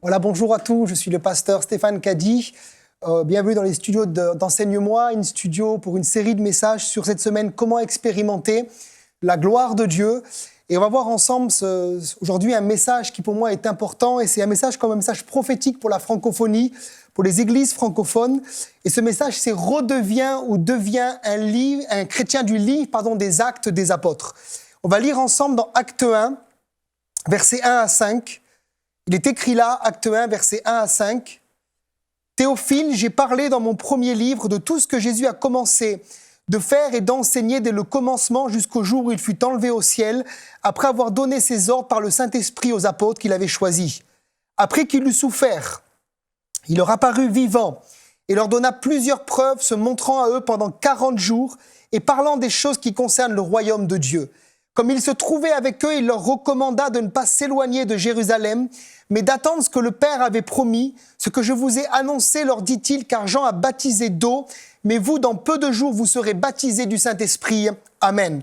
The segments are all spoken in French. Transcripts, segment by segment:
Voilà, bonjour à tous, je suis le pasteur Stéphane Caddy. Bienvenue dans les studios d'Enseigne-moi, une studio pour une série de messages sur cette semaine, comment expérimenter la gloire de Dieu. Et on va voir ensemble aujourd'hui un message qui pour moi est important, et c'est un message comme un message prophétique pour la francophonie, pour les églises francophones. Et ce message, c'est redeviens ou deviens un chrétien du livre des Actes des Apôtres. On va lire ensemble dans Acte 1, versets 1 à 5. Il est écrit là, Acte 1, versets 1 à 5. Théophile, j'ai parlé dans mon premier livre de tout ce que Jésus a commencé de faire et d'enseigner dès le commencement jusqu'au jour où il fut enlevé au ciel, après avoir donné ses ordres par le Saint-Esprit aux apôtres qu'il avait choisis. Après qu'il eut souffert, il leur apparut vivant et leur donna plusieurs preuves, se montrant à eux pendant 40 jours et parlant des choses qui concernent le royaume de Dieu. Comme il se trouvait avec eux, il leur recommanda de ne pas s'éloigner de Jérusalem, mais d'attendre ce que le Père avait promis. Ce que je vous ai annoncé, leur dit-il, car Jean a baptisé d'eau, mais vous, dans peu de jours, vous serez baptisés du Saint-Esprit. Amen.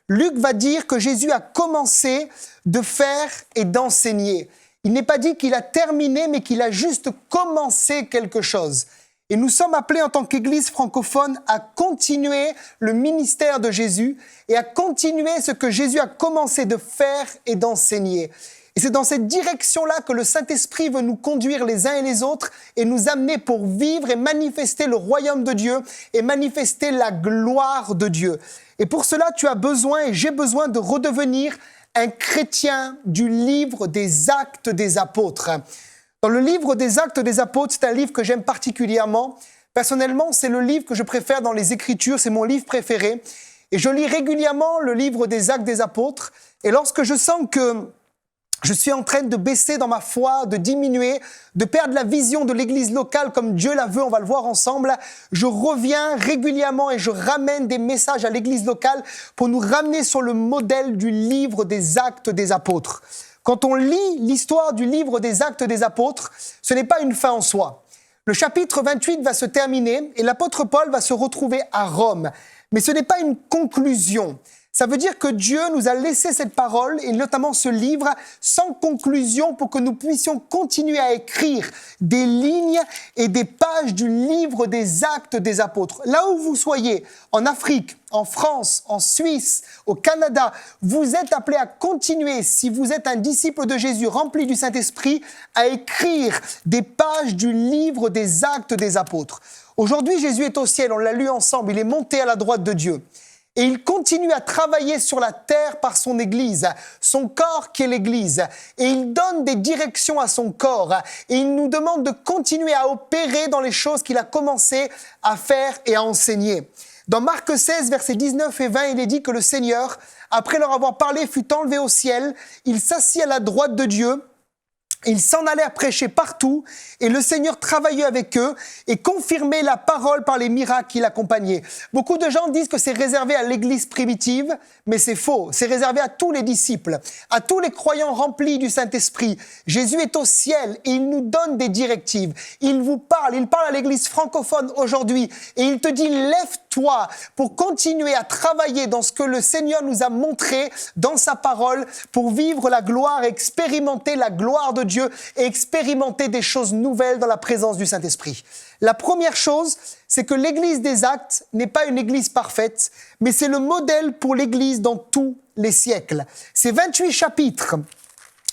Luc va dire que Jésus a commencé de faire et d'enseigner. Il n'est pas dit qu'il a terminé, mais qu'il a juste commencé quelque chose. Et nous sommes appelés en tant qu'Église francophone à continuer le ministère de Jésus et à continuer ce que Jésus a commencé de faire et d'enseigner. Et c'est dans cette direction-là que le Saint-Esprit veut nous conduire les uns et les autres et nous amener pour vivre et manifester le royaume de Dieu et manifester la gloire de Dieu. Et pour cela, tu as besoin et j'ai besoin de redevenir un chrétien du livre des Actes des Apôtres. Dans le livre des Actes des Apôtres, c'est un livre que j'aime particulièrement. Personnellement, c'est le livre que je préfère dans les Écritures, c'est mon livre préféré. Et je lis régulièrement le livre des Actes des Apôtres. Et lorsque je sens que je suis en train de baisser dans ma foi, de diminuer, de perdre la vision de l'église locale comme Dieu la veut, on va le voir ensemble. Je reviens régulièrement et je ramène des messages à l'église locale pour nous ramener sur le modèle du livre des Actes des Apôtres. Quand on lit l'histoire du livre des Actes des Apôtres, ce n'est pas une fin en soi. Le chapitre 28 va se terminer et l'apôtre Paul va se retrouver à Rome. Mais ce n'est pas une conclusion. Ça veut dire que Dieu nous a laissé cette parole, et notamment ce livre, sans conclusion pour que nous puissions continuer à écrire des lignes et des pages du livre des Actes des Apôtres. Là où vous soyez, en Afrique, en France, en Suisse, au Canada, vous êtes appelés à continuer, si vous êtes un disciple de Jésus rempli du Saint-Esprit, à écrire des pages du livre des Actes des Apôtres. Aujourd'hui, Jésus est au ciel, on l'a lu ensemble, il est monté à la droite de Dieu. Et il continue à travailler sur la terre par son Église, son corps qui est l'Église. Et il donne des directions à son corps. Et il nous demande de continuer à opérer dans les choses qu'il a commencé à faire et à enseigner. Dans Marc 16, versets 19 et 20, il est dit que le Seigneur, après leur avoir parlé, fut enlevé au ciel. Il s'assit à la droite de Dieu. Ils s'en allèrent prêcher partout et le Seigneur travaillait avec eux et confirmait la parole par les miracles qui l'accompagnaient. Beaucoup de gens disent que c'est réservé à l'église primitive, mais c'est faux. C'est réservé à tous les disciples, à tous les croyants remplis du Saint-Esprit. Jésus est au ciel et il nous donne des directives. Il vous parle, il parle à l'église francophone aujourd'hui et il te dit lève-toi pour continuer à travailler dans ce que le Seigneur nous a montré dans sa parole pour vivre la gloire, expérimenter la gloire de Dieu et expérimenter des choses nouvelles dans la présence du Saint-Esprit. La première chose, c'est que l'Église des Actes n'est pas une Église parfaite, mais c'est le modèle pour l'Église dans tous les siècles. Ces 28 chapitres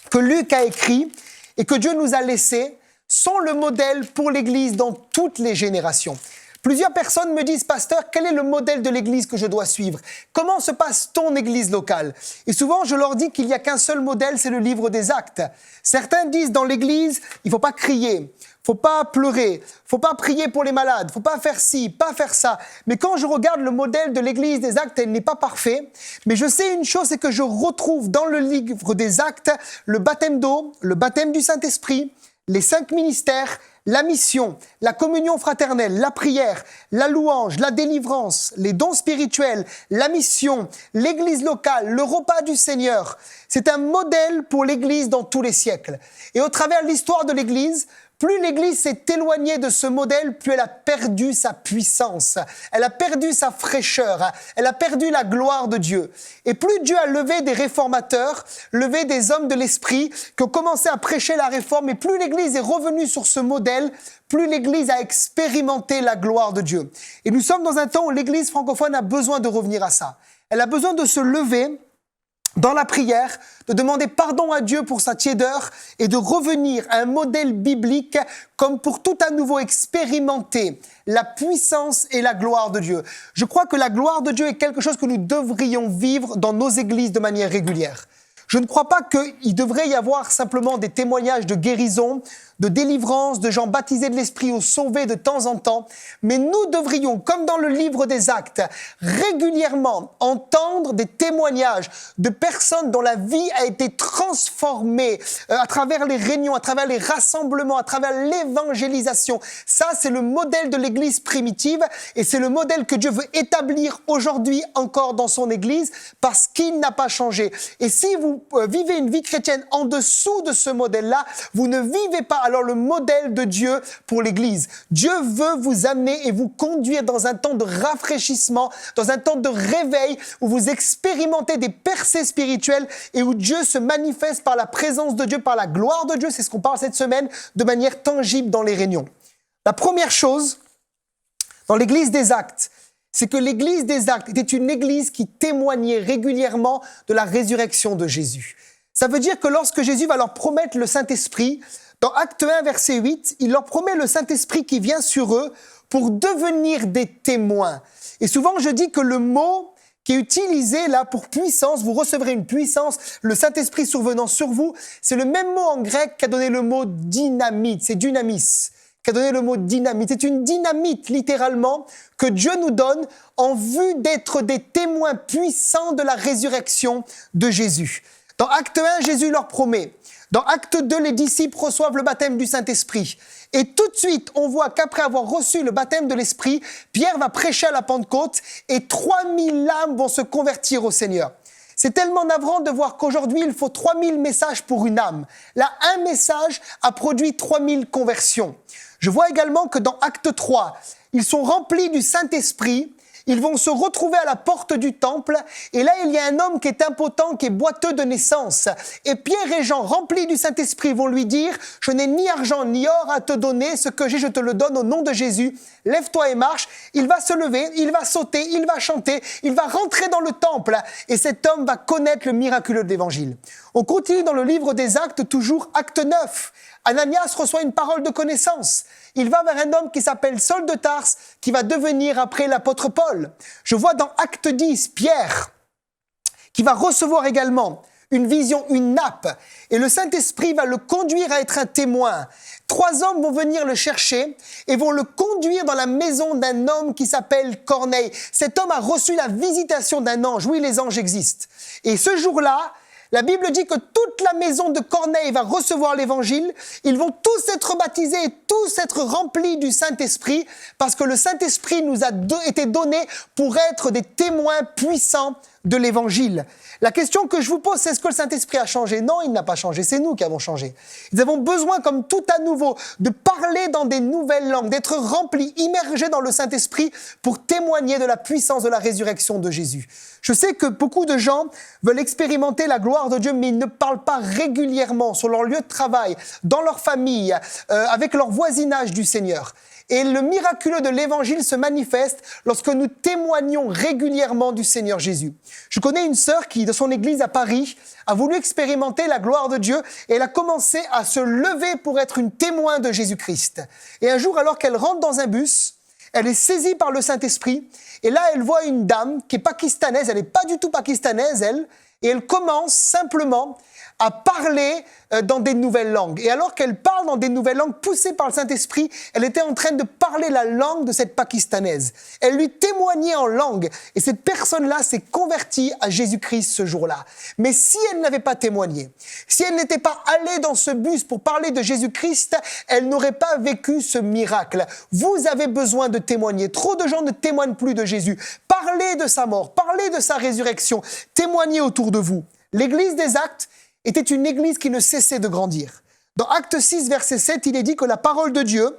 que Luc a écrits et que Dieu nous a laissés sont le modèle pour l'Église dans toutes les générations. Plusieurs personnes me disent, pasteur, quel est le modèle de l'église que je dois suivre? Comment se passe ton église locale? Et souvent, je leur dis qu'il n'y a qu'un seul modèle, c'est le livre des Actes. Certains disent, dans l'église, il ne faut pas crier, faut pas pleurer, faut pas prier pour les malades, faut pas faire ci, pas faire ça. Mais quand je regarde le modèle de l'église des Actes, elle n'est pas parfait. Mais je sais une chose, c'est que je retrouve dans le livre des Actes le baptême d'eau, le baptême du Saint-Esprit, les 5 ministères, la mission, la communion fraternelle, la prière, la louange, la délivrance, les dons spirituels, la mission, l'église locale, le repas du Seigneur. C'est un modèle pour l'église dans tous les siècles. Et au travers de l'histoire de l'église, plus l'Église s'est éloignée de ce modèle, plus elle a perdu sa puissance, elle a perdu sa fraîcheur, elle a perdu la gloire de Dieu. Et plus Dieu a levé des réformateurs, levé des hommes de l'esprit qui ont commencé à prêcher la réforme, et plus l'Église est revenue sur ce modèle, plus l'Église a expérimenté la gloire de Dieu. Et nous sommes dans un temps où l'Église francophone a besoin de revenir à ça. Elle a besoin de se lever dans la prière, de demander pardon à Dieu pour sa tiédeur et de revenir à un modèle biblique comme pour tout à nouveau expérimenter la puissance et la gloire de Dieu. Je crois que la gloire de Dieu est quelque chose que nous devrions vivre dans nos églises de manière régulière. Je ne crois pas qu'il devrait y avoir simplement des témoignages de guérison, de délivrance, de gens baptisés de l'Esprit ou sauvés de temps en temps, mais nous devrions, comme dans le livre des Actes, régulièrement entendre des témoignages de personnes dont la vie a été transformée à travers les réunions, à travers les rassemblements, à travers l'évangélisation. Ça, c'est le modèle de l'Église primitive et c'est le modèle que Dieu veut établir aujourd'hui encore dans son Église parce qu'il n'a pas changé. Et si vous vivez une vie chrétienne en dessous de ce modèle-là, vous ne vivez pas alors le modèle de Dieu pour l'Église. Dieu veut vous amener et vous conduire dans un temps de rafraîchissement, dans un temps de réveil où vous expérimentez des percées spirituelles et où Dieu se manifeste par la présence de Dieu, par la gloire de Dieu. C'est ce qu'on parle cette semaine de manière tangible dans les réunions. La première chose dans l'Église des Actes, c'est que l'Église des Actes était une Église qui témoignait régulièrement de la résurrection de Jésus. Ça veut dire que lorsque Jésus va leur promettre le Saint-Esprit, dans Acte 1, verset 8, il leur promet le Saint-Esprit qui vient sur eux pour devenir des témoins. Et souvent, je dis que le mot qui est utilisé là pour puissance, vous recevrez une puissance, le Saint-Esprit survenant sur vous, c'est le même mot en grec qu'a donné le mot dynamite, c'est dynamis, qu'a donné le mot dynamite. C'est une dynamite, littéralement, que Dieu nous donne en vue d'être des témoins puissants de la résurrection de Jésus. Dans Acte 1, Jésus leur promet. Dans Acte 2, les disciples reçoivent le baptême du Saint-Esprit. Et tout de suite, on voit qu'après avoir reçu le baptême de l'Esprit, Pierre va prêcher à la Pentecôte et 3000 âmes vont se convertir au Seigneur. C'est tellement navrant de voir qu'aujourd'hui, il faut 3000 messages pour une âme. Là, un message a produit 3000 conversions. Je vois également que dans Acte 3, ils sont remplis du Saint-Esprit. Ils vont se retrouver à la porte du temple et là, il y a un homme qui est impotent, qui est boiteux de naissance. Et Pierre et Jean, remplis du Saint-Esprit, vont lui dire « Je n'ai ni argent ni or à te donner, ce que j'ai, je te le donne au nom de Jésus. Lève-toi et marche. » Il va se lever, il va sauter, il va chanter, il va rentrer dans le temple et cet homme va connaître le miraculeux de l'Évangile. On continue dans le livre des Actes, toujours Acte 9. Ananias reçoit une parole de connaissance. Il va vers un homme qui s'appelle Saul de Tarse, qui va devenir après l'apôtre Paul. Je vois dans Acte 10, Pierre, qui va recevoir également une vision, une nappe, et le Saint-Esprit va le conduire à être un témoin. 3 hommes vont venir le chercher et vont le conduire dans la maison d'un homme qui s'appelle Corneille. Cet homme a reçu la visitation d'un ange. Oui, les anges existent. Et ce jour-là, la Bible dit que toute la maison de Corneille va recevoir l'Évangile. Ils vont tous être baptisés et tous être remplis du Saint-Esprit parce que le Saint-Esprit nous a été donné pour être des témoins puissants de l'Évangile. La question que je vous pose, c'est est-ce que le Saint-Esprit a changé? Non, il n'a pas changé, c'est nous qui avons changé. Nous avons besoin, comme tout à nouveau, de parler dans des nouvelles langues, d'être remplis, immergés dans le Saint-Esprit pour témoigner de la puissance de la résurrection de Jésus. Je sais que beaucoup de gens veulent expérimenter la gloire de Dieu, mais ils ne parlent pas régulièrement sur leur lieu de travail, dans leur famille, avec leur voisinage du Seigneur. Et le miraculeux de l'Évangile se manifeste lorsque nous témoignons régulièrement du Seigneur Jésus. Je connais une sœur qui, de son église à Paris, a voulu expérimenter la gloire de Dieu et elle a commencé à se lever pour être une témoin de Jésus-Christ. Et un jour, alors qu'elle rentre dans un bus, elle est saisie par le Saint-Esprit et là, elle voit une dame qui est pakistanaise, elle n'est pas du tout pakistanaise, elle, et elle commence simplement à parler dans des nouvelles langues. Et alors qu'elle parle dans des nouvelles langues, poussée par le Saint-Esprit, elle était en train de parler la langue de cette Pakistanaise. Elle lui témoignait en langue. Et cette personne-là s'est convertie à Jésus-Christ ce jour-là. Mais si elle n'avait pas témoigné, si elle n'était pas allée dans ce bus pour parler de Jésus-Christ, elle n'aurait pas vécu ce miracle. Vous avez besoin de témoigner. Trop de gens ne témoignent plus de Jésus. Parlez de sa mort, parlez de sa résurrection. Témoignez autour de vous. L'Église des Actes était une église qui ne cessait de grandir. Dans Acte 6, verset 7, il est dit que la parole de Dieu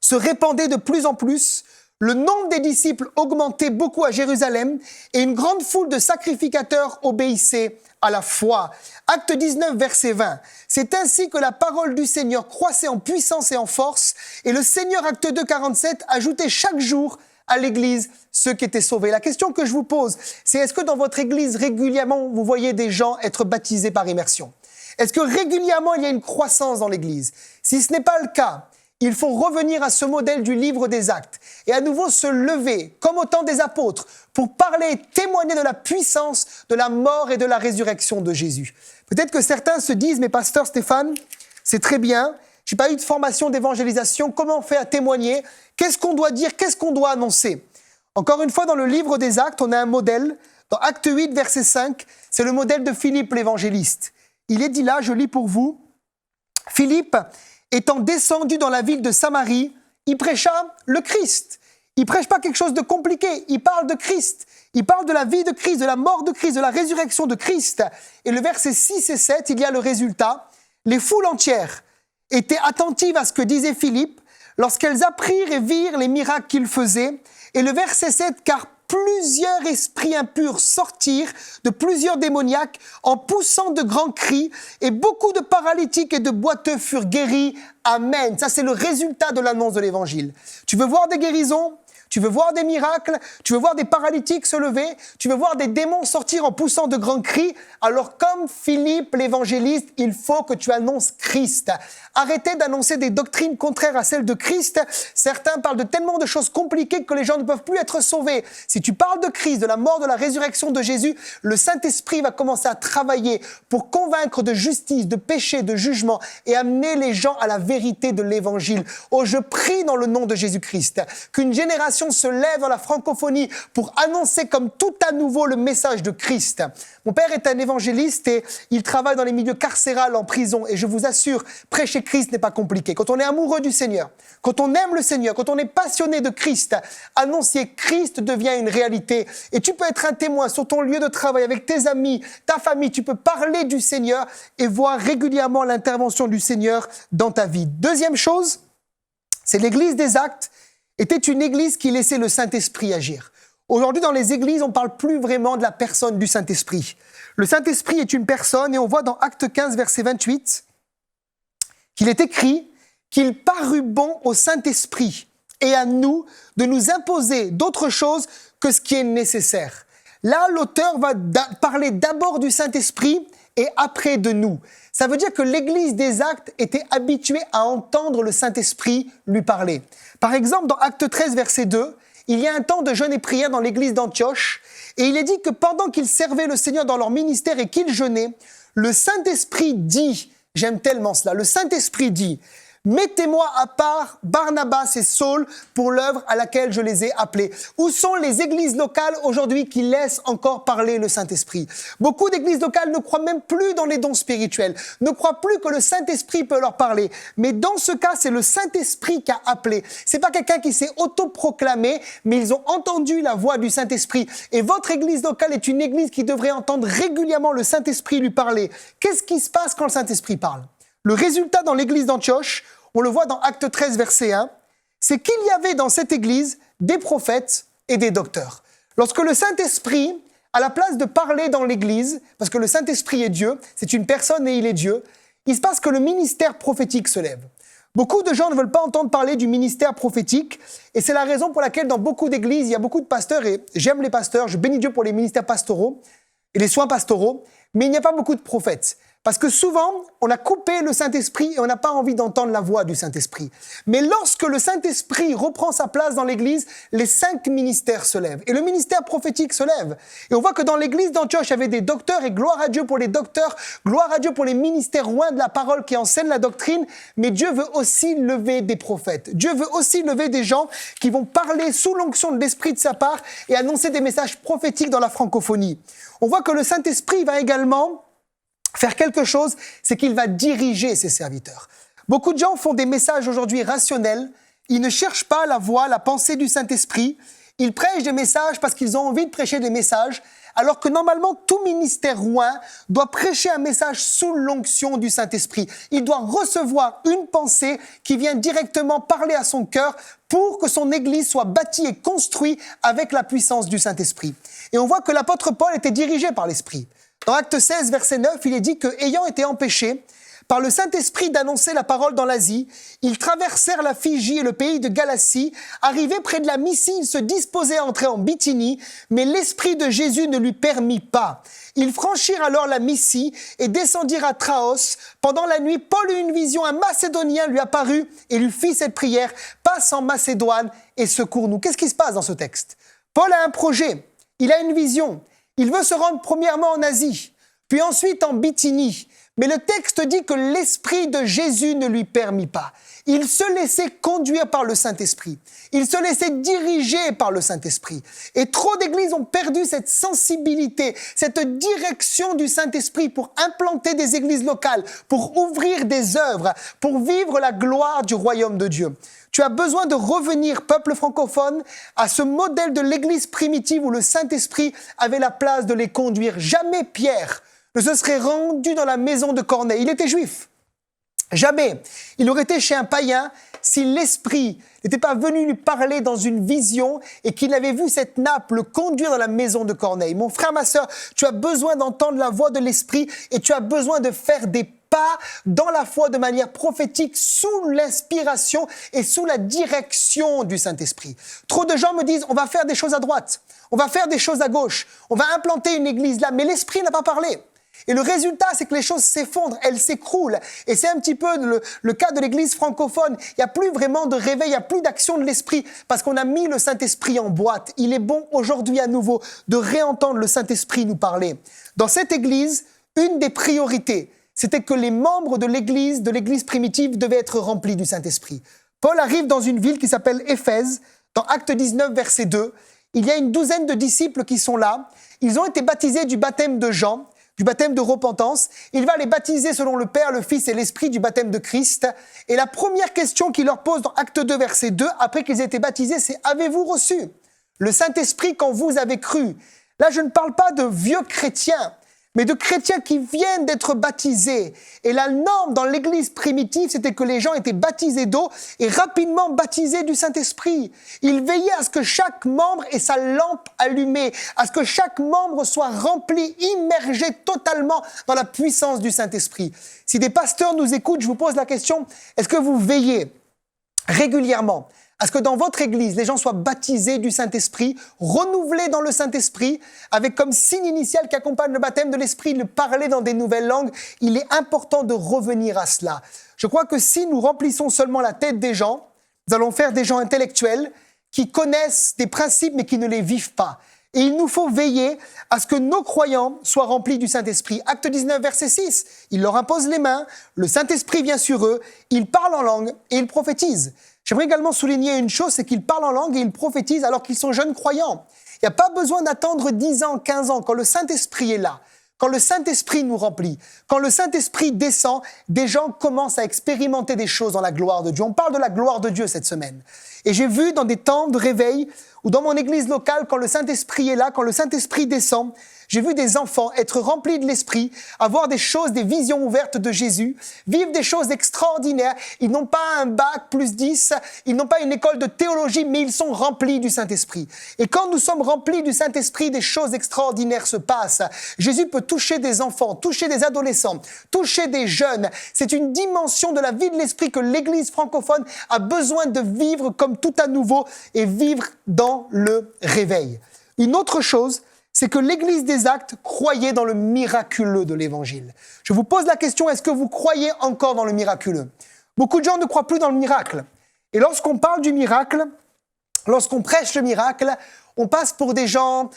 se répandait de plus en plus, le nombre des disciples augmentait beaucoup à Jérusalem et une grande foule de sacrificateurs obéissait à la foi. Acte 19, verset 20. C'est ainsi que la parole du Seigneur croissait en puissance et en force et le Seigneur, Acte 2, 47, ajoutait chaque jour à l'église ceux qui étaient sauvés. La question que je vous pose, c'est est-ce que dans votre église, régulièrement, vous voyez des gens être baptisés par immersion? Est-ce que régulièrement, il y a une croissance dans l'église? Si ce n'est pas le cas, il faut revenir à ce modèle du livre des Actes et à nouveau se lever, comme au temps des apôtres, pour parler et témoigner de la puissance de la mort et de la résurrection de Jésus. Peut-être que certains se disent, mais pasteur Stéphane, c'est très bien, je n'ai pas eu de formation d'évangélisation, comment on fait à témoigner? Qu'est-ce qu'on doit dire? Qu'est-ce qu'on doit annoncer? Encore une fois, dans le livre des Actes, on a un modèle. Dans Acte 8, verset 5, c'est le modèle de Philippe l'évangéliste. Il est dit là, je lis pour vous, Philippe, étant descendu dans la ville de Samarie, il prêcha le Christ. Il prêche pas quelque chose de compliqué, il parle de Christ. Il parle de la vie de Christ, de la mort de Christ, de la résurrection de Christ. Et le verset 6 et 7, il y a le résultat. Les foules entières étaient attentives à ce que disait Philippe lorsqu'elles apprirent et virent les miracles qu'il faisait. Et le verset 7, car plusieurs esprits impurs sortirent de plusieurs démoniaques en poussant de grands cris et beaucoup de paralytiques et de boiteux furent guéris. Amen. Ça, c'est le résultat de l'annonce de l'évangile. Tu veux voir des guérisons? Tu veux voir des miracles? Tu veux voir des paralytiques se lever? Tu veux voir des démons sortir en poussant de grands cris? Alors, comme Philippe l'évangéliste, il faut que tu annonces Christ. Arrêtez d'annoncer des doctrines contraires à celles de Christ. Certains parlent de tellement de choses compliquées que les gens ne peuvent plus être sauvés. Si tu parles de Christ, de la mort, de la résurrection de Jésus, le Saint-Esprit va commencer à travailler pour convaincre de justice, de péché, de jugement et amener les gens à la vérité de l'évangile. Oh, je prie dans le nom de Jésus-Christ qu'une génération se lève dans la francophonie pour annoncer comme tout à nouveau le message de Christ. Mon père est un évangéliste et il travaille dans les milieux carcérales en prison et je vous assure, prêcher Christ n'est pas compliqué. Quand on est amoureux du Seigneur, quand on aime le Seigneur, quand on est passionné de Christ, annoncer Christ devient une réalité et tu peux être un témoin sur ton lieu de travail avec tes amis, ta famille, tu peux parler du Seigneur et voir régulièrement l'intervention du Seigneur dans ta vie. Deuxième chose, c'est l'église des Actes était une église qui laissait le Saint-Esprit agir. Aujourd'hui, dans les églises, on ne parle plus vraiment de la personne du Saint-Esprit. Le Saint-Esprit est une personne et on voit dans Acte 15, verset 28, qu'il est écrit qu'il parut bon au Saint-Esprit et à nous de nous imposer d'autre chose que ce qui est nécessaire. Là, l'auteur va parler d'abord du Saint-Esprit et après de nous. Ça veut dire que l'église des Actes était habituée à entendre le Saint-Esprit lui parler. Par exemple, dans Acte 13, verset 2, il y a un temps de jeûne et prière dans l'église d'Antioche et il est dit que pendant qu'ils servaient le Seigneur dans leur ministère et qu'ils jeûnaient, le Saint-Esprit dit, j'aime tellement cela, le Saint-Esprit dit, mettez-moi à part Barnabas et Saul pour l'œuvre à laquelle je les ai appelés. Où sont les églises locales aujourd'hui qui laissent encore parler le Saint-Esprit? Beaucoup d'églises locales ne croient même plus dans les dons spirituels, ne croient plus que le Saint-Esprit peut leur parler. Mais dans ce cas, c'est le Saint-Esprit qui a appelé. C'est pas quelqu'un qui s'est autoproclamé, mais ils ont entendu la voix du Saint-Esprit. Et votre église locale est une église qui devrait entendre régulièrement le Saint-Esprit lui parler. Qu'est-ce qui se passe quand le Saint-Esprit parle? Le résultat dans l'église d'Antioche, on le voit dans Acte 13, verset 1, c'est qu'il y avait dans cette église des prophètes et des docteurs. Lorsque le Saint-Esprit, à la place de parler dans l'église, parce que le Saint-Esprit est Dieu, c'est une personne et il est Dieu, il se passe que le ministère prophétique se lève. Beaucoup de gens ne veulent pas entendre parler du ministère prophétique et c'est la raison pour laquelle dans beaucoup d'églises, il y a beaucoup de pasteurs et j'aime les pasteurs, je bénis Dieu pour les ministères pastoraux et les soins pastoraux, mais il n'y a pas beaucoup de prophètes. Parce que souvent, on a coupé le Saint-Esprit et on n'a pas envie d'entendre la voix du Saint-Esprit. Mais lorsque le Saint-Esprit reprend sa place dans l'Église, les 5 ministères se lèvent. Et le ministère prophétique se lève. Et on voit que dans l'Église d'Antioche, il y avait des docteurs et gloire à Dieu pour les docteurs, gloire à Dieu pour les ministères loin de la parole qui enseignent la doctrine. Mais Dieu veut aussi lever des prophètes. Dieu veut aussi lever des gens qui vont parler sous l'onction de l'Esprit de sa part et annoncer des messages prophétiques dans la francophonie. On voit que le Saint-Esprit va également faire quelque chose, c'est qu'il va diriger ses serviteurs. Beaucoup de gens font des messages aujourd'hui rationnels. Ils ne cherchent pas la voix, la pensée du Saint-Esprit. Ils prêchent des messages parce qu'ils ont envie de prêcher des messages, alors que normalement tout ministère oint doit prêcher un message sous l'onction du Saint-Esprit. Il doit recevoir une pensée qui vient directement parler à son cœur pour que son Église soit bâtie et construite avec la puissance du Saint-Esprit. Et on voit que l'apôtre Paul était dirigé par l'Esprit. Dans Acte 16, verset 9, il est dit que, ayant été empêchés par le Saint-Esprit d'annoncer la parole dans l'Asie, ils traversèrent la Phrygie et le pays de Galatie. Arrivés près de la Mysie, ils se disposaient à entrer en Bithynie, mais l'Esprit de Jésus ne lui permit pas. Ils franchirent alors la Mysie et descendirent à Traos. Pendant la nuit, Paul eut une vision, un Macédonien lui apparut et lui fit cette prière: « Passe en Macédoine et secours-nous ». Qu'est-ce qui se passe dans ce texte? Paul a un projet, il a une vision. Il veut se rendre premièrement en Asie, puis ensuite en Bithynie. Mais le texte dit que l'Esprit de Jésus ne lui permit pas. Il se laissait conduire par le Saint-Esprit. Il se laissait diriger par le Saint-Esprit. Et trop d'églises ont perdu cette sensibilité, cette direction du Saint-Esprit pour implanter des églises locales, pour ouvrir des œuvres, pour vivre la gloire du royaume de Dieu. Tu as besoin de revenir, peuple francophone, à ce modèle de l'église primitive où le Saint-Esprit avait la place de les conduire. Jamais Pierre ne se serait rendu dans la maison de Corneille. Il était juif. Jamais. Il aurait été chez un païen si l'Esprit n'était pas venu lui parler dans une vision et qu'il avait vu cette nappe le conduire dans la maison de Corneille. Mon frère, ma sœur, tu as besoin d'entendre la voix de l'Esprit et tu as besoin de faire des pas dans la foi de manière prophétique sous l'inspiration et sous la direction du Saint-Esprit. Trop de gens me disent, on va faire des choses à droite, on va faire des choses à gauche, on va implanter une église là, mais l'Esprit n'a pas parlé. Et le résultat, c'est que les choses s'effondrent, elles s'écroulent. Et c'est un petit peu le cas de l'église francophone. Il n'y a plus vraiment de réveil, il n'y a plus d'action de l'Esprit parce qu'on a mis le Saint-Esprit en boîte. Il est bon aujourd'hui à nouveau de réentendre le Saint-Esprit nous parler. Dans cette église, une des priorités, c'était que les membres de l'église primitive devaient être remplis du Saint-Esprit. Paul arrive dans une ville qui s'appelle Éphèse, dans Acte 19, verset 2. Il y a une douzaine de disciples qui sont là. Ils ont été baptisés du baptême de Jean, du baptême de repentance. Il va les baptiser selon le Père, le Fils et l'Esprit du baptême de Christ. Et la première question qu'il leur pose dans Acte 2, verset 2, après qu'ils aient été baptisés, c'est « Avez-vous reçu le Saint-Esprit quand vous avez cru ?» Là, je ne parle pas de vieux chrétiens, mais de chrétiens qui viennent d'être baptisés. Et la norme dans l'église primitive, c'était que les gens étaient baptisés d'eau et rapidement baptisés du Saint-Esprit. Ils veillaient à ce que chaque membre ait sa lampe allumée, à ce que chaque membre soit rempli, immergé totalement dans la puissance du Saint-Esprit. Si des pasteurs nous écoutent, je vous pose la question, est-ce que vous veillez régulièrement à ce que dans votre église, les gens soient baptisés du Saint-Esprit, renouvelés dans le Saint-Esprit, avec comme signe initial qui accompagne le baptême de l'Esprit, le parler dans des nouvelles langues? Il est important de revenir à cela. Je crois que si nous remplissons seulement la tête des gens, nous allons faire des gens intellectuels qui connaissent des principes mais qui ne les vivent pas. Et il nous faut veiller à ce que nos croyants soient remplis du Saint-Esprit. Acte 19, verset 6, il leur impose les mains, le Saint-Esprit vient sur eux, ils parlent en langue et ils prophétisent. J'aimerais également souligner une chose, c'est qu'ils parlent en langue et ils prophétisent alors qu'ils sont jeunes croyants. Il n'y a pas besoin d'attendre 10 ans, 15 ans. Quand le Saint-Esprit est là, quand le Saint-Esprit nous remplit, quand le Saint-Esprit descend, des gens commencent à expérimenter des choses dans la gloire de Dieu. On parle de la gloire de Dieu cette semaine. Et j'ai vu dans des temps de réveil ou dans mon église locale, quand le Saint-Esprit est là, quand le Saint-Esprit descend, j'ai vu des enfants être remplis de l'Esprit, avoir des choses, des visions ouvertes de Jésus, vivre des choses extraordinaires. Ils n'ont pas un bac plus 10, ils n'ont pas une école de théologie, mais ils sont remplis du Saint-Esprit. Et quand nous sommes remplis du Saint-Esprit, des choses extraordinaires se passent. Jésus peut toucher des enfants, toucher des adolescents, toucher des jeunes. C'est une dimension de la vie de l'Esprit que l'Église francophone a besoin de vivre comme tout à nouveau et vivre dans le réveil. Une autre chose, c'est que l'Église des Actes croyait dans le miraculeux de l'Évangile. Je vous pose la question, est-ce que vous croyez encore dans le miraculeux? Beaucoup de gens ne croient plus dans le miracle. Et lorsqu'on parle du miracle, lorsqu'on prêche le miracle, on passe pour des gens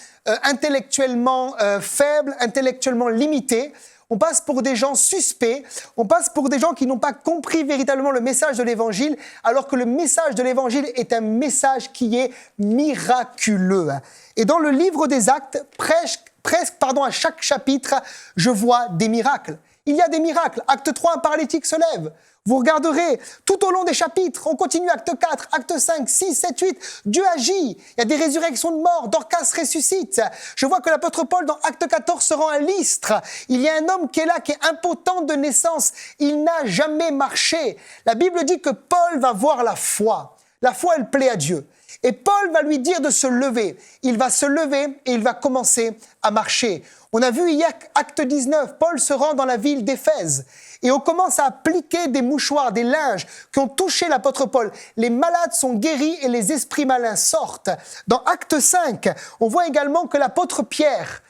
intellectuellement faibles, intellectuellement limités. On passe pour des gens suspects, on passe pour des gens qui n'ont pas compris véritablement le message de l'Évangile, alors que le message de l'Évangile est un message qui est miraculeux. Et dans le livre des Actes, presque à chaque chapitre, je vois des miracles. il y a des miracles. Acte 3, un paralytique se lève. Vous regarderez tout au long des chapitres, on continue acte 4, acte 5, 6, 7, 8, Dieu agit, il y a des résurrections de morts, Dorcas ressuscite. Je vois que l'apôtre Paul dans acte 14 se rend à Lystre. Il y a un homme qui est là, qui est impotent de naissance, il n'a jamais marché. La Bible dit que Paul va voir la foi. La foi, elle plaît à Dieu. Et Paul va lui dire de se lever. Il va se lever et il va commencer à marcher. On a vu hier, acte 19, Paul se rend dans la ville d'Éphèse. Et on commence à appliquer des mouchoirs, des linges qui ont touché l'apôtre Paul. Les malades sont guéris et les esprits malins sortent. Dans acte 5, on voit également que l'apôtre Pierre,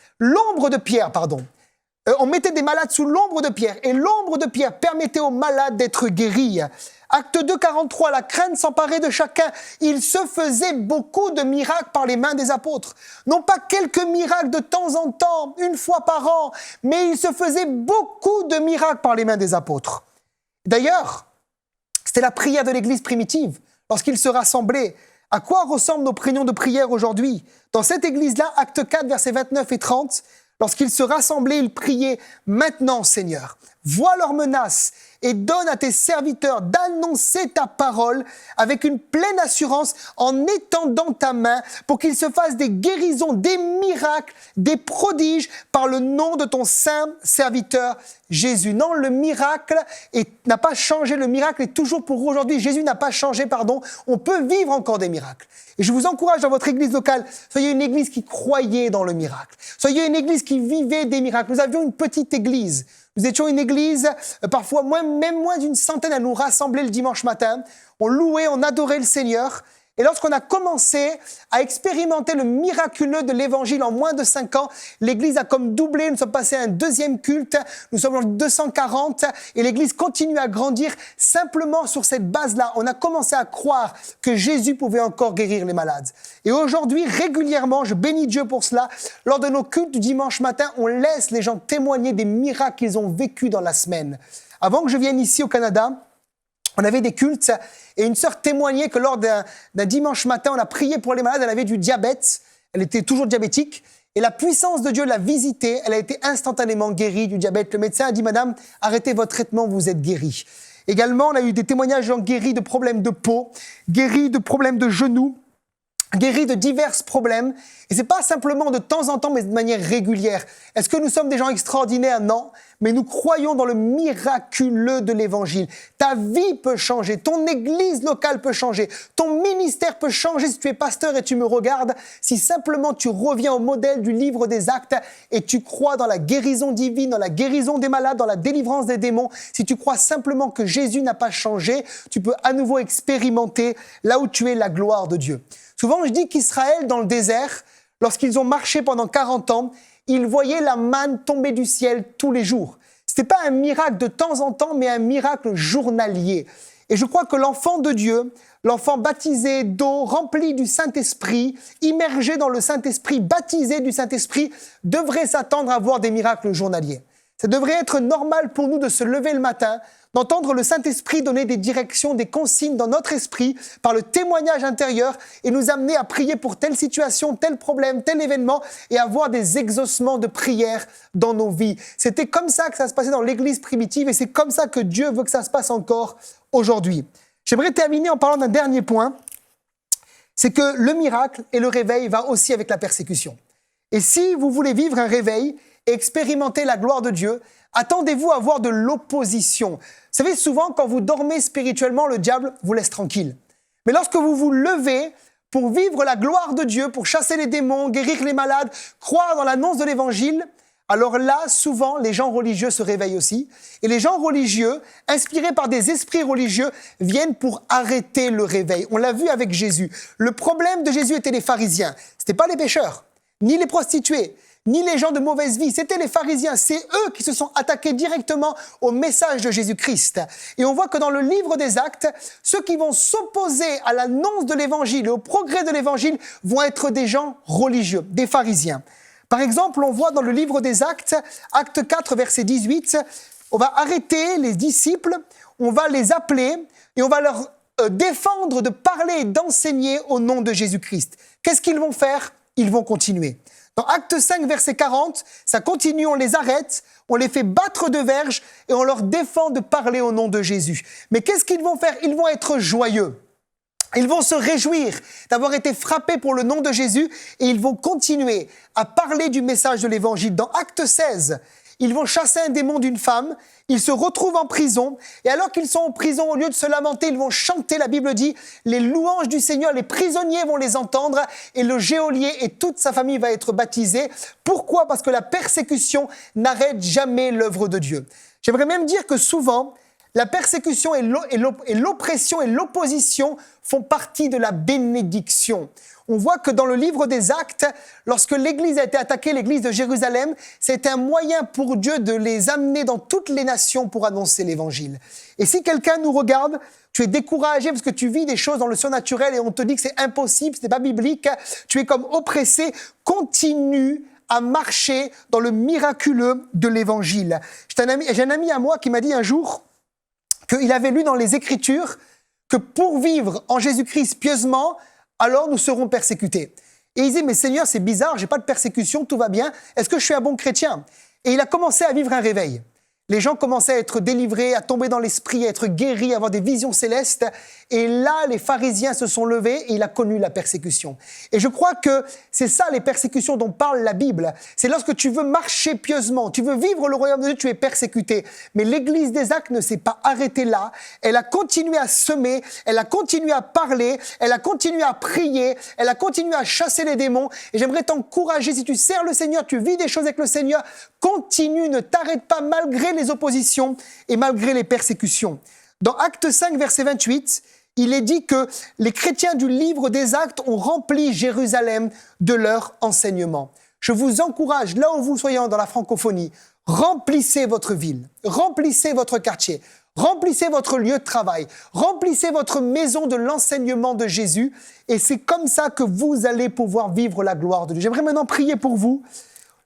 on mettait des malades sous l'ombre de Pierre. Et l'ombre de Pierre permettait aux malades d'être guéris. Acte 2, 43, la crainte s'emparait de chacun. Il se faisait beaucoup de miracles par les mains des apôtres. Non pas quelques miracles de temps en temps, une fois par an, mais il se faisait beaucoup de miracles par les mains des apôtres. D'ailleurs, c'était la prière de l'Église primitive, lorsqu'ils se rassemblaient. À quoi ressemblent nos réunions de prière aujourd'hui? Dans cette Église-là, acte 4, versets 29 et 30, lorsqu'ils se rassemblaient, ils priaient « Maintenant, Seigneur, vois leurs menaces et donne à tes serviteurs d'annoncer ta parole avec une pleine assurance en étendant ta main pour qu'ils se fassent des guérisons, des miracles, des prodiges par le nom de ton saint serviteur Jésus. » Non, le miracle n'a pas changé, le miracle est toujours pour aujourd'hui. Jésus n'a pas changé, on peut vivre encore des miracles. Et je vous encourage dans votre église locale, soyez une église qui croyait dans le miracle. Soyez une église qui vivait des miracles. Nous avions une petite église. Nous étions une église, parfois même moins d'une centaine à nous rassembler le dimanche matin. On louait, on adorait le Seigneur. Et lorsqu'on a commencé à expérimenter le miraculeux de l'Évangile en moins de 5 ans, l'Église a comme doublé, nous sommes passés à un deuxième culte, nous sommes en 240 et l'Église continue à grandir simplement sur cette base-là. On a commencé à croire que Jésus pouvait encore guérir les malades. Et aujourd'hui, régulièrement, je bénis Dieu pour cela, lors de nos cultes du dimanche matin, on laisse les gens témoigner des miracles qu'ils ont vécus dans la semaine. Avant que je vienne ici au Canada, on avait des cultes et une sœur témoignait que lors d'un dimanche matin, on a prié pour les malades, elle avait du diabète, elle était toujours diabétique et la puissance de Dieu l'a visitée, elle a été instantanément guérie du diabète. Le médecin a dit « Madame, arrêtez votre traitement, vous êtes guérie ». Également, on a eu des témoignages de gens guéris de problèmes de peau, guéris de problèmes de genoux, guéris de divers problèmes. Et c'est pas simplement de temps en temps, mais de manière régulière. Est-ce que nous sommes des gens extraordinaires? Non. Mais nous croyons dans le miraculeux de l'Évangile. Ta vie peut changer, ton église locale peut changer, ton ministère peut changer si tu es pasteur et tu me regardes, si simplement tu reviens au modèle du livre des Actes et tu crois dans la guérison divine, dans la guérison des malades, dans la délivrance des démons. Si tu crois simplement que Jésus n'a pas changé, tu peux à nouveau expérimenter là où tu es la gloire de Dieu. Souvent, je dis qu'Israël, dans le désert, lorsqu'ils ont marché pendant 40 ans, ils voyaient la manne tomber du ciel tous les jours. Ce n'était pas un miracle de temps en temps, mais un miracle journalier. Et je crois que l'enfant de Dieu, l'enfant baptisé d'eau, rempli du Saint-Esprit, immergé dans le Saint-Esprit, baptisé du Saint-Esprit, devrait s'attendre à voir des miracles journaliers. Ça devrait être normal pour nous de se lever le matin, d'entendre le Saint-Esprit donner des directions, des consignes dans notre esprit par le témoignage intérieur et nous amener à prier pour telle situation, tel problème, tel événement et avoir des exaucements de prière dans nos vies. C'était comme ça que ça se passait dans l'Église primitive et c'est comme ça que Dieu veut que ça se passe encore aujourd'hui. J'aimerais terminer en parlant d'un dernier point, c'est que le miracle et le réveil va aussi avec la persécution. Et si vous voulez vivre un réveil et expérimenter la gloire de Dieu, attendez-vous à avoir de l'opposition. Vous savez, souvent, quand vous dormez spirituellement, le diable vous laisse tranquille. Mais lorsque vous vous levez pour vivre la gloire de Dieu, pour chasser les démons, guérir les malades, croire dans l'annonce de l'Évangile, alors là, souvent, les gens religieux se réveillent aussi. Et les gens religieux, inspirés par des esprits religieux, viennent pour arrêter le réveil. On l'a vu avec Jésus. Le problème de Jésus était les pharisiens. Ce n'étaient pas les pécheurs, ni les prostituées, ni les gens de mauvaise vie, c'était les pharisiens. C'est eux qui se sont attaqués directement au message de Jésus-Christ. Et on voit que dans le livre des Actes, ceux qui vont s'opposer à l'annonce de l'Évangile et au progrès de l'Évangile vont être des gens religieux, des pharisiens. Par exemple, on voit dans le livre des Actes, acte 4, verset 18, on va arrêter les disciples, on va les appeler et on va leur défendre de parler et d'enseigner au nom de Jésus-Christ. Qu'est-ce qu'ils vont faire? Ils vont continuer. Dans Actes 5, verset 40, ça continue, on les arrête, on les fait battre de verges et on leur défend de parler au nom de Jésus. Mais qu'est-ce qu'ils vont faire? Ils vont être joyeux. Ils vont se réjouir d'avoir été frappés pour le nom de Jésus et ils vont continuer à parler du message de l'Évangile. Dans Acte 16, ils vont chasser un démon d'une femme, ils se retrouvent en prison et alors qu'ils sont en prison, au lieu de se lamenter, ils vont chanter, la Bible dit, les louanges du Seigneur, les prisonniers vont les entendre et le geôlier et toute sa famille va être baptisée. Pourquoi? Parce que la persécution n'arrête jamais l'œuvre de Dieu. J'aimerais même dire que souvent, la persécution et l'oppression et l'opposition font partie de la bénédiction. On voit que dans le livre des Actes, lorsque l'Église a été attaquée, l'Église de Jérusalem, c'était un moyen pour Dieu de les amener dans toutes les nations pour annoncer l'Évangile. Et si quelqu'un nous regarde, tu es découragé parce que tu vis des choses dans le surnaturel et on te dit que c'est impossible, ce n'est pas biblique, tu es comme oppressé, continue à marcher dans le miraculeux de l'Évangile. J'ai un ami à moi qui m'a dit un jour qu'il avait lu dans les Écritures que pour vivre en Jésus-Christ pieusement, alors nous serons persécutés. Et il disait, mais Seigneur, c'est bizarre, j'ai pas de persécution, tout va bien, est-ce que je suis un bon chrétien? Et il a commencé à vivre un réveil. Les gens commençaient à être délivrés, à tomber dans l'esprit, à être guéris, à avoir des visions célestes. Et là, les pharisiens se sont levés et il a connu la persécution. Et je crois que c'est ça les persécutions dont parle la Bible. C'est lorsque tu veux marcher pieusement, tu veux vivre le royaume de Dieu, tu es persécuté. Mais l'Église des Actes ne s'est pas arrêtée là. Elle a continué à semer, elle a continué à parler, elle a continué à prier, elle a continué à chasser les démons. Et j'aimerais t'encourager, si tu sers le Seigneur, tu vis des choses avec le Seigneur, continue, ne t'arrête pas malgré les oppositions et malgré les persécutions. Dans Actes 5, verset 28, il est dit que les chrétiens du livre des Actes ont rempli Jérusalem de leur enseignement. Je vous encourage, là où vous soyez dans la francophonie, remplissez votre ville, remplissez votre quartier, remplissez votre lieu de travail, remplissez votre maison de l'enseignement de Jésus et c'est comme ça que vous allez pouvoir vivre la gloire de Dieu. J'aimerais maintenant prier pour vous.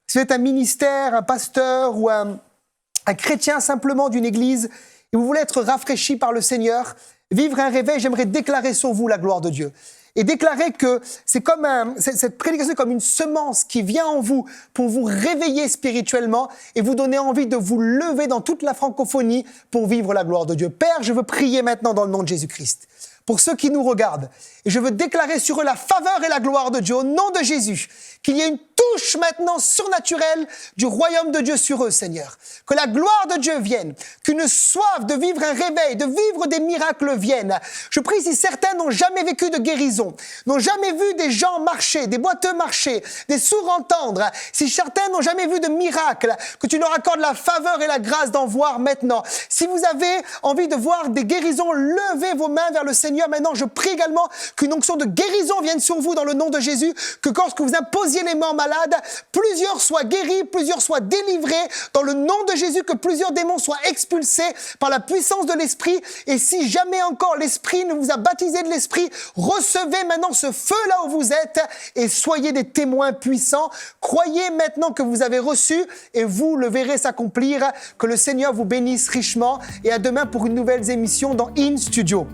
Si vous êtes un ministère, un pasteur ou un chrétien simplement d'une église et vous voulez être rafraîchi par le Seigneur, vivre un réveil, j'aimerais déclarer sur vous la gloire de Dieu. Et déclarer que c'est comme cette prédication est comme une semence qui vient en vous pour vous réveiller spirituellement et vous donner envie de vous lever dans toute la francophonie pour vivre la gloire de Dieu. Père, je veux prier maintenant dans le nom de Jésus-Christ. Pour ceux qui nous regardent, et je veux déclarer sur eux la faveur et la gloire de Dieu au nom de Jésus, qu'il y ait une touche maintenant surnaturelle du royaume de Dieu sur eux, Seigneur. Que la gloire de Dieu vienne, qu'une soif de vivre un réveil, de vivre des miracles vienne. Je prie si certains n'ont jamais vécu de guérison, n'ont jamais vu des gens marcher, des boiteux marcher, des sourds entendre, si certains n'ont jamais vu de miracle, que tu leur accordes la faveur et la grâce d'en voir maintenant. Si vous avez envie de voir des guérisons, levez vos mains vers le Seigneur. Maintenant, je prie également qu'une onction de guérison vienne sur vous dans le nom de Jésus, que lorsque vous imposiez les mains aux malades, plusieurs soient guéris, plusieurs soient délivrés dans le nom de Jésus, que plusieurs démons soient expulsés par la puissance de l'Esprit. Et si jamais encore l'Esprit ne vous a baptisé de l'Esprit, recevez maintenant ce feu là où vous êtes et soyez des témoins puissants. Croyez maintenant que vous avez reçu et vous le verrez s'accomplir. Que le Seigneur vous bénisse richement et à demain pour une nouvelle émission dans In Studio.